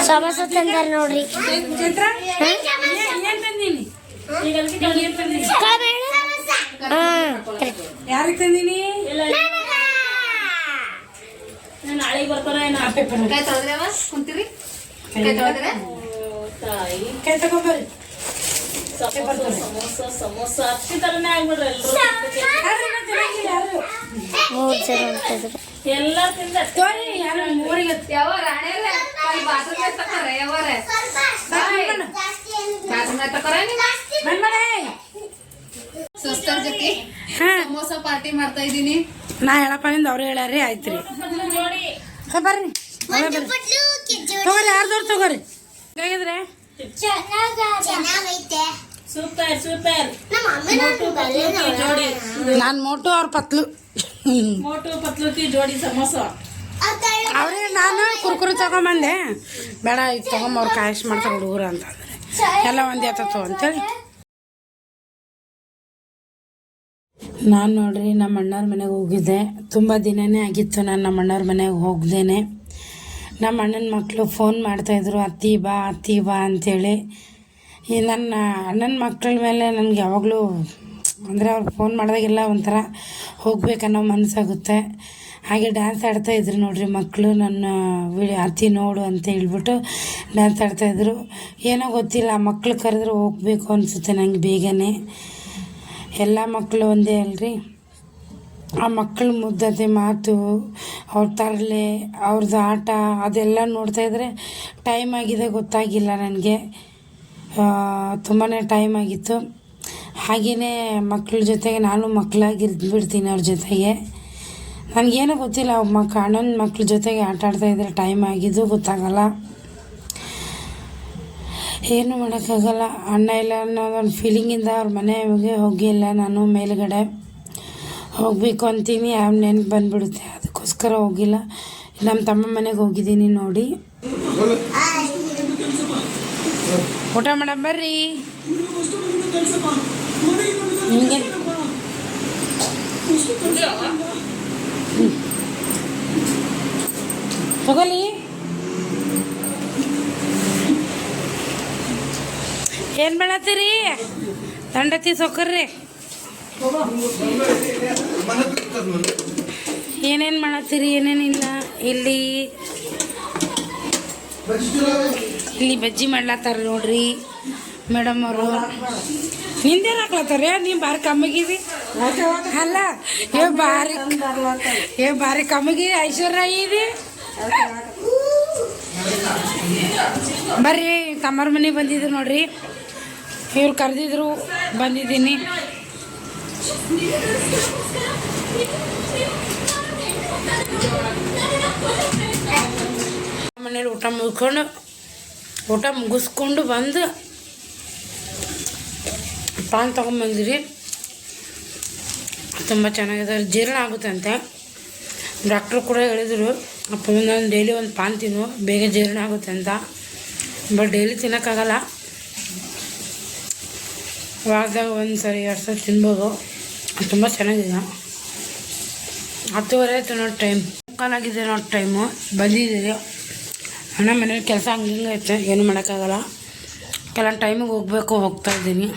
ಸಮೋಸ ತಂದಾರ ನೋಡ್ರಿ. ಯಾರಿಗೆ ತಂದೀನಿ? ನಾಳೆಗೆ ಬರ್ತಾರ ಕುಂತೀರಿ ಕೈ ತಗೊಂಬರ್ರಿ. ಸಮೋಸ ಸಮೋಸ ಅಕ್ಕಿ ತರನೇ ಆಗ್ಬಿಡ್ರಿ ಎಲ್ಲ ತಿಂದ ಯಾವ ರಾಣೆಲ್ಲ ಸಿಸ್ಟರ್ ಜೊತೆ ಸಮೋಸ ಪಾರ್ಟಿ ಮಾಡ್ತಾ ಇದ್ದೀನಿ. ನಾ ಹೇಳಪ್ಪ ನಿಂದ ಅವ್ರು ಹೇಳ್ಯಾರಿ. ಆಯ್ತ್ರಿ ಜೋಡಿ ಬರ್ರಿ ತಗೋರಿ. ಯಾರ್ದವ್ರು ತಗೋರಿ. ಹೇಗಿದ್ರೆ ಸೂಪರ್ ಸೂಪರ್. ಜೋಡಿ ನಾನು ಮೋಟು ಅವ್ರ ಪತ್ಲು. ಮೋಟು ಪತ್ಲುಕಿ ಜೋಡಿ ಸಮೋಸ. ಅವ್ರಿಗೆ ನಾನು ಕುರ್ಕುರಿ ತಗೊಂಬಂದೆ. ಬೇಡ ಇದು ತಗೊಂಬ ಅವ್ರು ಕಾಯಿಸ್ ಮಾಡ್ತಾರೆ ಹುಡುಗರು ಅಂತಂದ್ರೆ ಎಲ್ಲ ಒಂದೇ ಆತತ್ತು ಅಂತೇಳಿ ನಾನು ನೋಡ್ರಿ ನಮ್ಮ ಅಣ್ಣವ್ರ ಮನೆಗೆ ಹೋಗಿದ್ದೆ. ತುಂಬ ದಿನವೇ ಆಗಿತ್ತು ನಾನು ನಮ್ಮ ಅಣ್ಣವ್ರ ಮನೆಗೆ ಹೋಗ್ದೇನೆ. ನಮ್ಮ ಅಣ್ಣನ ಮಕ್ಕಳು ಫೋನ್ ಮಾಡ್ತಾಯಿದ್ರು, ಅತ್ತಿ ಬಾ ಅಂಥೇಳಿ. ಈ ನನ್ನ ಅಣ್ಣನ ಮಕ್ಕಳ ಮೇಲೆ ನನಗೆ ಯಾವಾಗಲೂ ಅಂದರೆ ಅವ್ರು ಫೋನ್ ಮಾಡಿದಾಗೆಲ್ಲ ಒಂಥರ ಹೋಗ್ಬೇಕನ್ನೋ ಮನಸ್ಸಾಗುತ್ತೆ. ಹಾಗೆ ಡ್ಯಾನ್ಸ್ ಆಡ್ತಾಯಿದ್ರು ನೋಡ್ರಿ ಮಕ್ಕಳು. ನನ್ನ ಅತ್ತಿ ನೋಡು ಅಂತ ಹೇಳ್ಬಿಟ್ಟು ಡ್ಯಾನ್ಸ್ ಆಡ್ತಾಯಿದ್ರು. ಏನೋ ಗೊತ್ತಿಲ್ಲ, ಮಕ್ಕಳು ಕರೆದ್ರೆ ಹೋಗ್ಬೇಕು ಅನಿಸುತ್ತೆ ನನಗೆ ಬೇಗನೆ. ಎಲ್ಲ ಮಕ್ಕಳು ಒಂದೇ ಅಲ್ರಿ. ಆ ಮಕ್ಕಳ ಮುದ್ದತೆ ಮಾತು, ಅವ್ರ ತರಲೆ, ಅವ್ರದ್ದು ಆಟ ಅದೆಲ್ಲ ನೋಡ್ತಾಯಿದ್ರೆ ಟೈಮ್ ಆಗಿದೆ ಗೊತ್ತಾಗಿಲ್ಲ ನನಗೆ. ತುಂಬಾ ಟೈಮ್ ಆಗಿತ್ತು. ಹಾಗೆಯೇ ಮಕ್ಕಳ ಜೊತೆಗೆ ನಾನು ಮಕ್ಕಳಾಗಿರ್ಬಿಡ್ತೀನಿ ಅವ್ರ ಜೊತೆಗೆ. ನನಗೇನೋ ಗೊತ್ತಿಲ್ಲ, ಅಣ್ಣನ ಮಕ್ಕಳ ಜೊತೆಗೆ ಆಟ ಆಡ್ತಾಯಿದ್ರೆ ಟೈಮ್ ಆಗಿದ್ದು ಗೊತ್ತಾಗಲ್ಲ. ಏನು ಮಾಡೋಕ್ಕಾಗಲ್ಲ. ಅಣ್ಣ ಇಲ್ಲ ಅನ್ನೋದೊಂದು ಫೀಲಿಂಗಿಂದ ಅವ್ರ ಮನೆಗೆ ಹೋಗಿಲ್ಲ. ನಾನು ಮೇಲುಗಡೆ ಹೋಗಬೇಕು ಅಂತೀನಿ, ಯಾವ ನೆನಪು ಬಂದುಬಿಡುತ್ತೆ, ಅದಕ್ಕೋಸ್ಕರ ಹೋಗಿಲ್ಲ. ನಮ್ಮ ತಮ್ಮ ಮನೆಗೆ ಹೋಗಿದ್ದೀನಿ ನೋಡಿ. ಊಟ ಮಾಡಮ್ ಬರ್ರಿ. ನಿಮಗೆ ತಗೊಳ್ಳಿ. ಏನು ಮಾಡತ್ತೀರಿ? ತಂಡತಿ ಸೊಕ್ಕರ್ರಿ. ಏನೇನು ಮಾಡತ್ತೀರಿ? ಏನೇನಿಲ್ಲ. ಇಲ್ಲಿ ಬಜ್ಜಿ ಮಾಡ್ಲತ್ತಾರ ನೋಡ್ರಿ ಮೇಡಮ್ ಅವರು. ನಿಂದೇನು ಹಾಕ್ಲತ್ತಾರ? ನೀವು ಭಾರಿ ಕಮ್ಮಗಿದಿ ಅಲ್ಲ? ಭಾರಿ ಕಮ್ಮಗಿ ಐಶ್ವರ್ಯ ಇದೆ. ಬರ್ರಿ, ತಮ್ಮರ ಮನೆಗೆ ಬಂದಿದ್ರು ನೋಡ್ರಿ. ಇವ್ರು ಕರೆದಿದ್ರು, ಬಂದಿದ್ದೀನಿ. ಮನೇಲಿ ಊಟ ಮುಗಿಸ್ಕೊಂಡು ಬಂದು ಪಾನ್ ತೊಗೊಂಬಂದಿರಿ. ತುಂಬ ಚೆನ್ನಾಗಿದೆ, ಜೀರ್ಣ ಆಗುತ್ತಂತೆ. ಡಾಕ್ಟ್ರು ಕೂಡ ಹೇಳಿದರು, ಅಪ್ಪ ನಾನು ಡೈಲಿ ಒಂದು ಪಾನ್ ತಿನ್ನು, ಬೇಗ ಜೀರ್ಣ ಆಗುತ್ತೆ ಅಂತ. ಬಟ್ ಡೈಲಿ ತಿನ್ನೋಕ್ಕಾಗಲ್ಲ, ವಾರದಾಗ ಒಂದು ಸರಿ 2 ಸರಿ ತಿನ್ಬೋದು. ತುಂಬ ಚೆನ್ನಾಗಿದೆ. 10:30 ಆಯಿತು ನೋಡಿ, ಟೈಮ್ ಮುಕ್ಕಾಲಾಗಿದೆ ನೋಡಿ ಟೈಮು. ಬಂದಿದ್ದೀರಿ. ಅಣ್ಣ ಮನೇಲಿ ಕೆಲಸ ಹಂಗೆ ಐತೆ, ಏನು ಮಾಡೋಕ್ಕಾಗಲ್ಲ. ಕೆಲವೊಂದು ಟೈಮಿಗೆ ಹೋಗ್ತಾಯಿದ್ದೀನಿ.